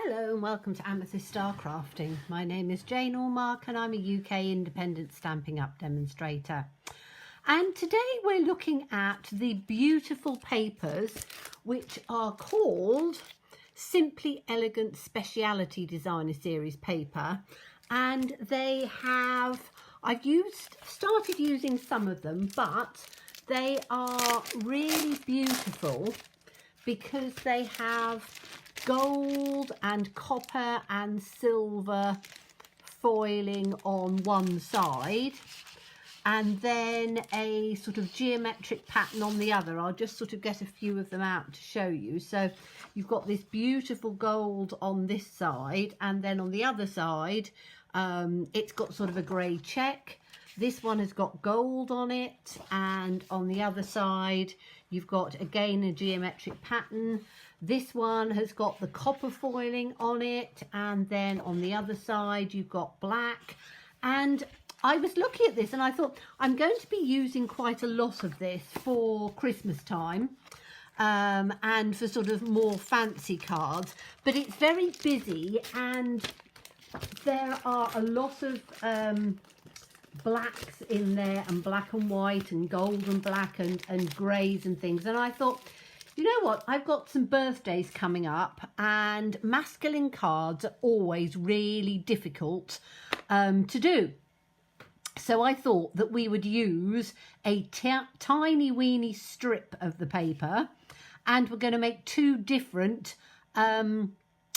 Hello and welcome to Amethyst Star Crafting. My name is Jane Allmark and I'm a UK independent Stampin' Up demonstrator. And today we're looking at the beautiful papers which are called Simply Elegant Speciality Designer Series paper. And they have, I've started using some of them, but they are really beautiful because they have gold and copper and silver foiling on one side and then a sort of geometric pattern on the other. I'll just sort of get a few of them out to show you. So you've got this beautiful gold on this side, and then on the other side it's got sort of a grey check. This one has got gold on it, and on the other side you've got again a geometric pattern. This one has got the copper foiling on it, and then on the other side you've got black. And I was looking at this and I thought I'm going to be using quite a lot of this for Christmas time and for sort of more fancy cards, but it's very busy and there are a lot of blacks in there, and black and white and gold and black and greys and things. And I thought, you know what, I've got some birthdays coming up and masculine cards are always really difficult to do. So I thought that we would use a tiny weeny strip of the paper, and we're going to make two different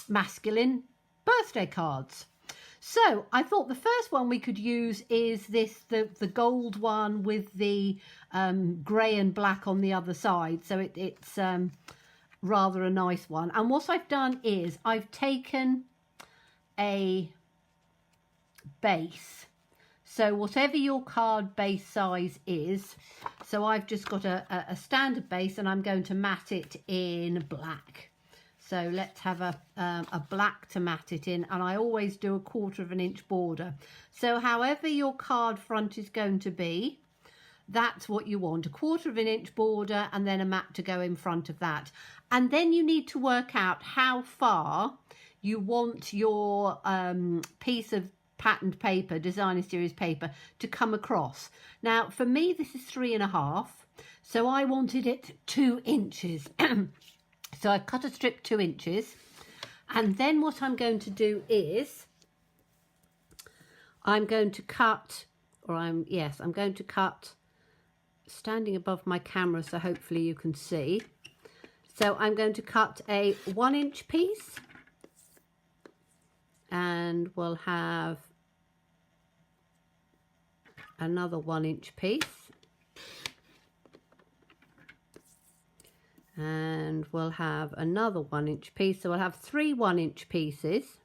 masculine birthday cards. So I thought the first one we could use is this, the gold one with the grey and black on the other side. So it's rather a nice one. And what I've done is I've taken a base. So whatever your card base size is, so I've just got a standard base and I'm going to mat it in black. So let's have a black to mat it in, and I always do 1/4 of an inch border. So however your card front is going to be, that's what you want, 1/4 of an inch border and then a mat to go in front of that. And then you need to work out how far you want your piece of patterned paper, designer series paper, to come across. Now for me this is 3.5, so I wanted it 2 inches. So I've cut a strip 2 inches, and then what I'm going to do is I'm going to cut, I'm going to cut standing above my camera, so hopefully you can see. So I'm going to cut a 1 inch piece, and we'll have another 1 inch piece. And we'll have another 1 inch piece, so we'll have 3 1 inch pieces,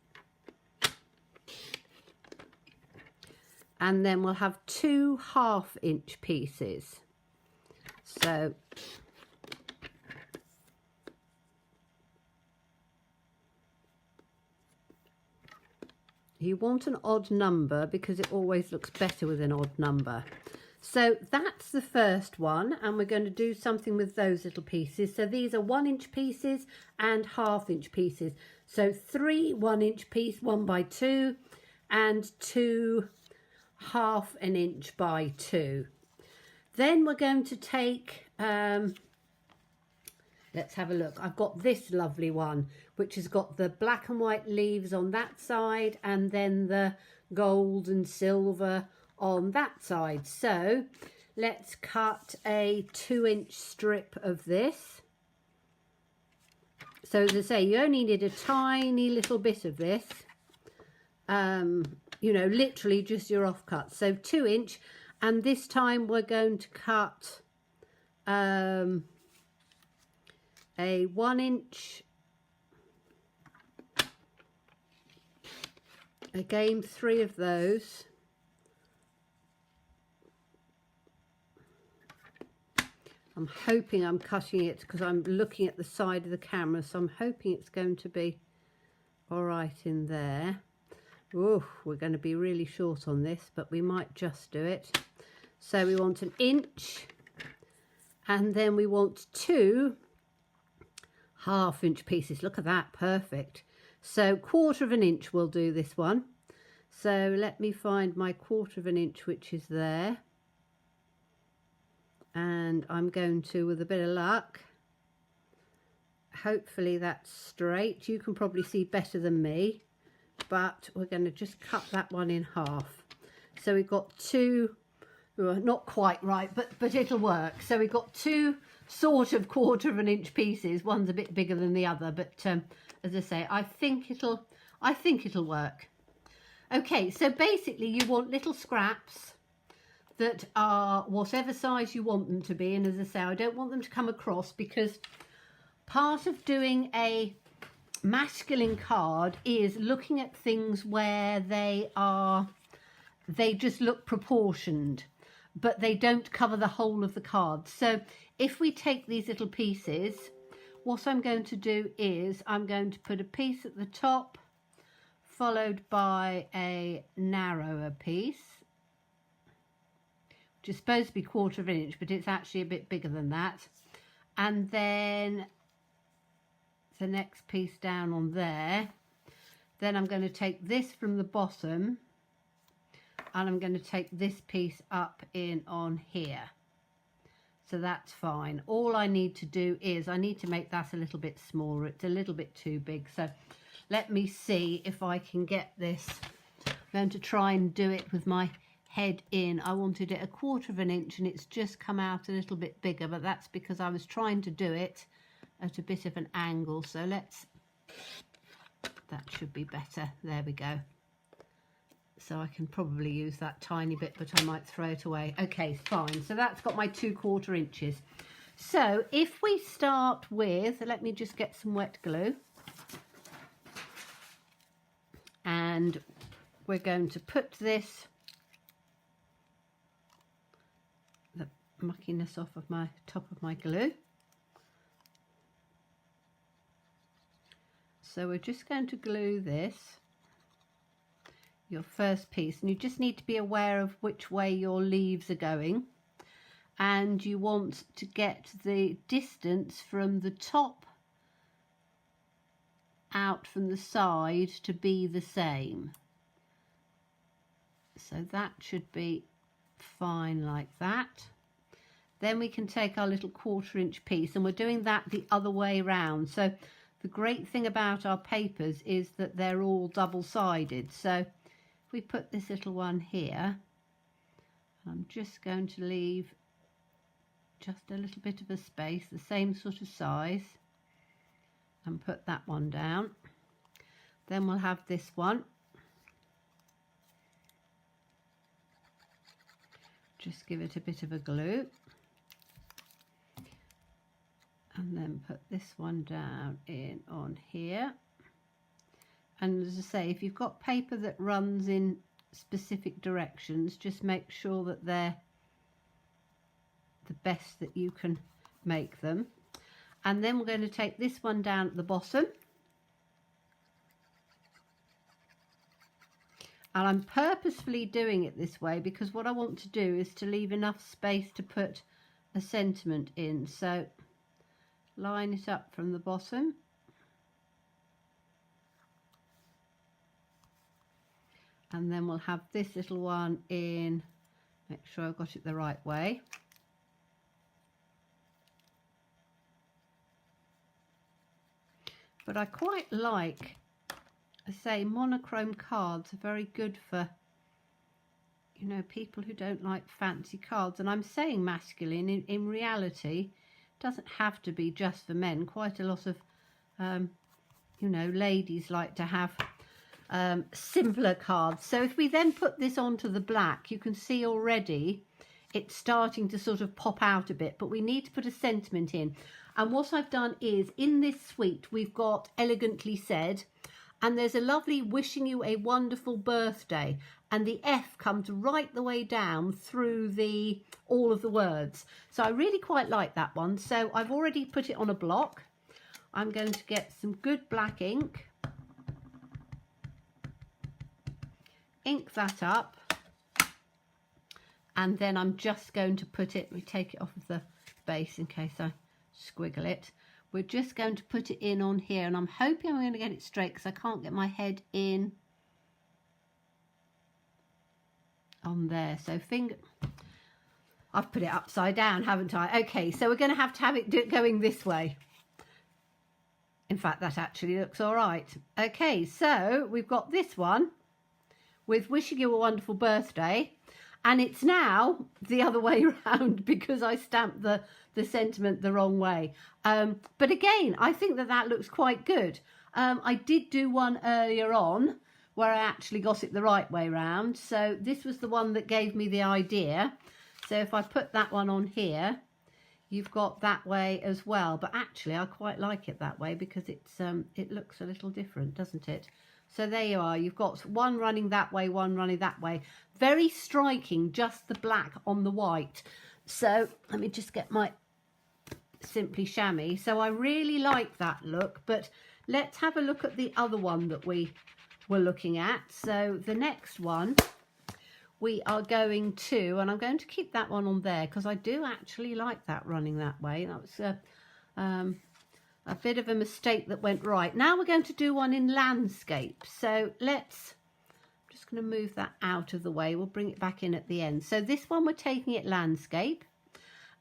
and then we'll have 2 1/2 inch pieces. So you want an odd number because it always looks better with an odd number. So that's the first one, and we're going to do something with those little pieces. So these are 1 inch pieces and 1/2 inch pieces. So 3 1 inch piece 1x2 and 2 1/2 an inch by 2. Then we're going to take, let's have a look. I've got this lovely one, which has got the black and white leaves on that side and then the gold and silver on that side. So let's cut a 2 inch strip of this. So as I say, you only need a tiny little bit of this, you know, literally just your offcut. So 2 inch, and this time we're going to cut a 1 inch, again 3 of those. I'm hoping I'm cutting it because I'm looking at the side of the camera, so I'm hoping it's going to be all right in there. Oh, we're going to be really short on this, but we might just do it. So we want 1 inch, and then we want 2 1/2 inch pieces. Look at that, perfect. So 1/4 of an inch will do this one. So let me find my 1/4 of an inch, which is there. And I'm going to, with a bit of luck, hopefully that's straight. You can probably see better than me, but we're going to just cut that one in half. So we've got two, well, not quite right, but it'll work. So we've got two sort of 1/4 of an inch pieces. One's a bit bigger than the other, but as I say, I think it'll work. Okay, so basically you want little scraps that are whatever size you want them to be, and as I say, I don't want them to come across, because part of doing a masculine card is looking at things where they just look proportioned, but they don't cover the whole of the card. So if we take these little pieces, what I'm going to do is I'm going to put a piece at the top, followed by a narrower piece, which is supposed to be 1/4 of an inch, but it's actually a bit bigger than that. And then the next piece down on there. Then I'm going to take this from the bottom, and I'm going to take this piece up in on here. So that's fine. All I need to do is I need to make that a little bit smaller. It's a little bit too big. So let me see if I can get this. I'm going to try and do it with my head in. I wanted it 1/4 of an inch, and it's just come out a little bit bigger, but that's because I was trying to do it at a bit of an angle. So that should be better. There we go. So I can probably use that tiny bit, but I might throw it away. Okay, fine. So that's got my 2/4 inches. So if we start with, let me just get some wet glue. And we're going to put this, the muckiness off of my top of my glue. So we're just going to glue this, your first piece, and you just need to be aware of which way your leaves are going, and you want to get the distance from the top out from the side to be the same. So that should be fine like that. Then we can take our little 1/4 inch piece, and we're doing that the other way round. So the great thing about our papers is that they're all double-sided. So if we put this little one here, I'm just going to leave just a little bit of a space, the same sort of size, and put that one down. Then we'll have this one. Just give it a bit of a glue. And then put this one down in on here. And as I say, if you've got paper that runs in specific directions, just make sure that they're the best that you can make them. And then we're going to take this one down at the bottom. And I'm purposefully doing it this way because what I want to do is to leave enough space to put a sentiment in. So line it up from the bottom. And then we'll have this little one in, make sure I've got it the right way. But I quite like, I say, monochrome cards are very good for, you know, people who don't like fancy cards. And I'm saying masculine, in reality, it doesn't have to be just for men. Quite a lot of, you know, ladies like to have simpler cards. So if we then put this onto the black, you can see already it's starting to sort of pop out a bit, but we need to put a sentiment in. And what I've done is, in this suite, we've got Elegantly Said, and there's a lovely wishing you a wonderful birthday, and the F comes right the way down through all of the words. So I really quite like that one. So I've already put it on a block. I'm going to get some good black ink, ink that up, and then I'm just going to put it, we take it off of the base in case I squiggle it. we're just going to put it in on here, and I'm hoping I'm going to get it straight because I can't get my head in on there. So I've put it upside down, haven't I? Okay, so we're going to have it going this way. In fact, that actually looks all right. Okay, so we've got this one with wishing you a wonderful birthday, and it's now the other way around because I stamped the sentiment the wrong way. But again, I think that looks quite good. I did do one earlier on where I actually got it the right way round. So this was the one that gave me the idea. So if I put that one on here, you've got that way as well. But actually, I quite like it that way because it looks a little different, doesn't it? So there you are. You've got one running that way, one running that way. Very striking, just the black on the white. So let me just get my Simply Chamois. So I really like that look, but let's have a look at the other one that we were looking at. So the next one we are going to, and I'm going to keep that one on there because I do actually like that running that way. That was a bit of a mistake that went right. Now we're going to do one in landscape. So I'm just going to move that out of the way. We'll bring it back in at the end. So this one we're taking it landscape,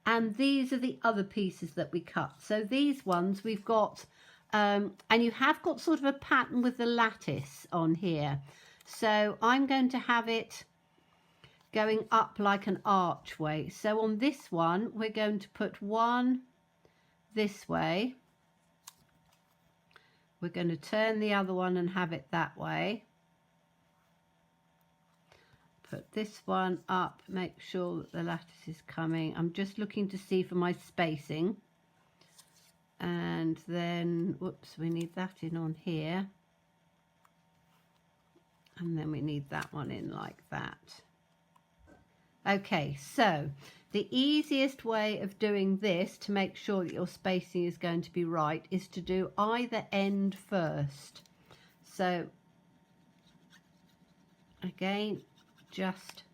and these are the other pieces that we cut. So these ones we've got, and you have got sort of a pattern with the lattice on here. So I'm going to have it going up like an archway. So on this one, we're going to put one this way. We're going to turn the other one and have it that way. Put this one up, make sure that the lattice is coming. I'm just looking to see for my spacing. And then, whoops, we need that in on here. And then we need that one in like that. Okay, so the easiest way of doing this to make sure that your spacing is going to be right is to do either end first. So again, just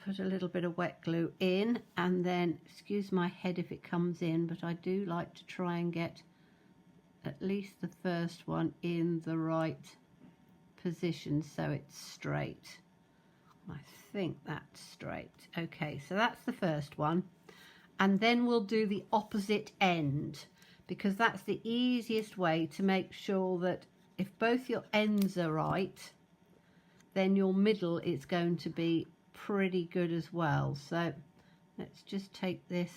put a little bit of wet glue in, and then, excuse my head if it comes in, but I do like to try and get at least the first one in the right position so it's straight. I think that's straight. Okay, so that's the first one, and then we'll do the opposite end because that's the easiest way to make sure that if both your ends are right, then your middle is going to be pretty good as well. So let's just take this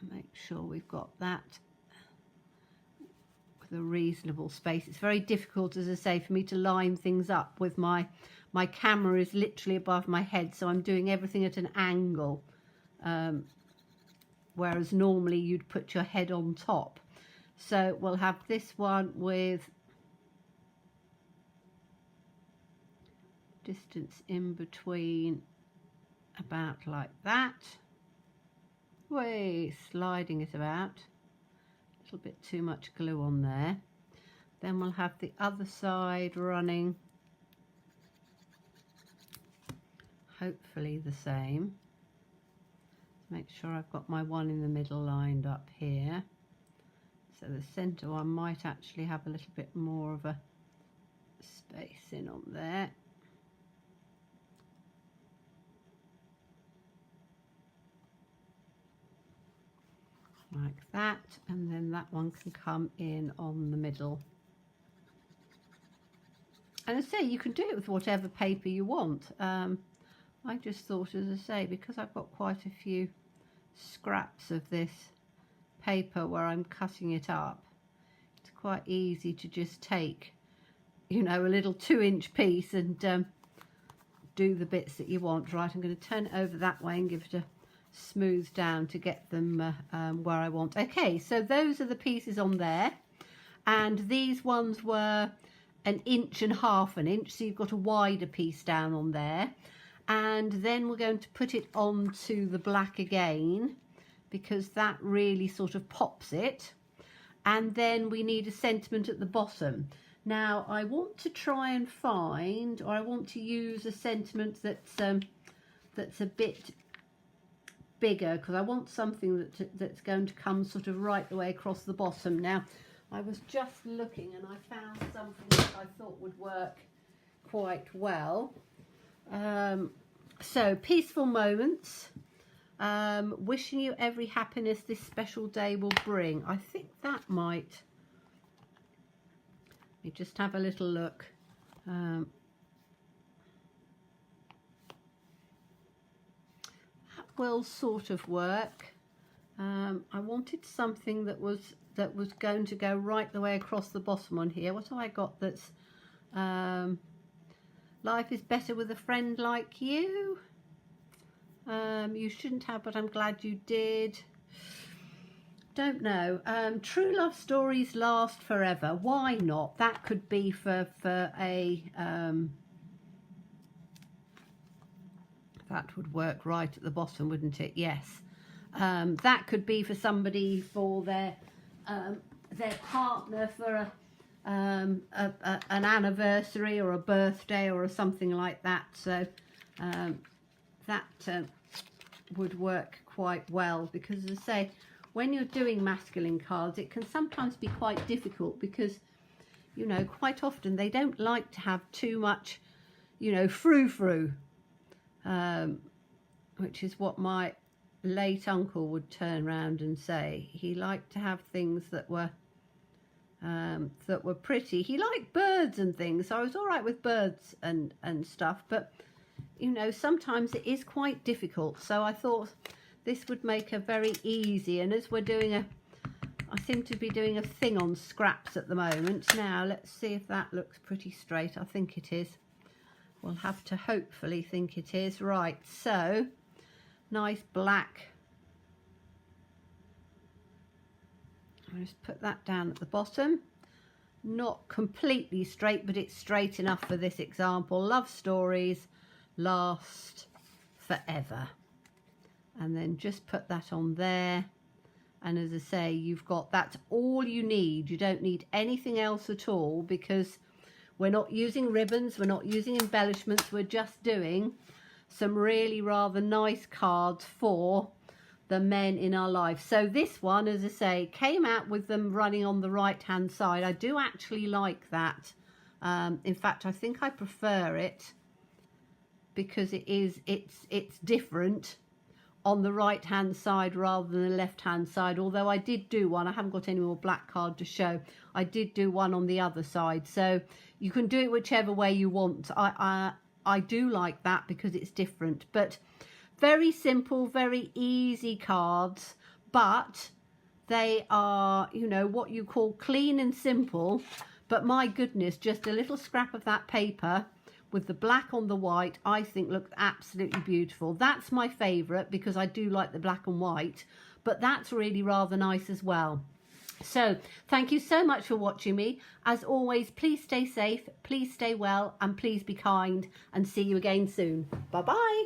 and make sure we've got that with a reasonable space. It's very difficult, as I say, for me to line things up with my camera is literally above my head, so I'm doing everything at an angle, whereas normally you'd put your head on top. So we'll have this one with distance in between about like that. Way sliding it about. A little bit too much glue on there. Then we'll have the other side running hopefully the same. Make sure I've got my one in the middle lined up here. So the centre one might actually have a little bit more of a space in on there. Like that, and then that one can come in on the middle. And as I say, you can do it with whatever paper you want. I just thought, as I say, because I've got quite a few scraps of this paper where I'm cutting it up, it's quite easy to just take, you know, a little 2-inch piece and do the bits that you want. Right, I'm going to turn it over that way and give it a smooth down to get them where I want. Okay, so those are the pieces on there, and these ones were 1.5 inches, so you've got a wider piece down on there. And then we're going to put it onto the black again because that really sort of pops it. And then we need a sentiment at the bottom. Now I want to try and find, or I want to use a sentiment that's a bit bigger because I want something that's going to come sort of right the way across the bottom. Now, I was just looking and I found something that I thought would work quite well. So, peaceful moments. Wishing you every happiness this special day will bring. I think that might... Let me just have a little look. That will sort of work. I wanted something that was going to go right the way across the bottom on here. What have I got that's life is better with a friend like you? You shouldn't have, but I'm glad you did. Don't know. True love stories last forever. Why not? That could be for a that would work right at the bottom, wouldn't it? Yes. That could be for somebody, for their partner, for an anniversary or a birthday or something like that. So that would work quite well, because as I say, when you're doing masculine cards, it can sometimes be quite difficult because, you know, quite often they don't like to have too much, you know, frou-frou, which is what my late uncle would turn around and say. He liked to have things that were pretty. He liked birds and things, so I was all right with birds and stuff, but, you know, sometimes it is quite difficult. So I thought this would make a very easy, and as we're doing I seem to be doing a thing on scraps at the moment. Now, let's see if that looks pretty straight. I think it is. We'll have to hopefully think it is. Right, so, nice black. I'll just put that down at the bottom. Not completely straight, but it's straight enough for this example. Love stories last forever. And then just put that on there. And as I say, you've got, that's all you need. You don't need anything else at all, because we're not using ribbons, we're not using embellishments, we're just doing some really rather nice cards for the men in our life. So this one, as I say, came out with them running on the right hand side. I do actually like that. In fact, I think I prefer it because it's different on the right hand side rather than the left hand side. Although I did do one, I haven't got any more black card to show, I did do one on the other side, so you can do it whichever way you want. I do like that because it's different. But very simple, very easy cards, but they are, you know, what you call clean and simple. But my goodness, just a little scrap of that paper with the black on the white, I think looked absolutely beautiful. That's my favourite because I do like the black and white, but that's really rather nice as well. So thank you so much for watching me. As always, please stay safe, please stay well, and please be kind, and see you again soon. Bye bye.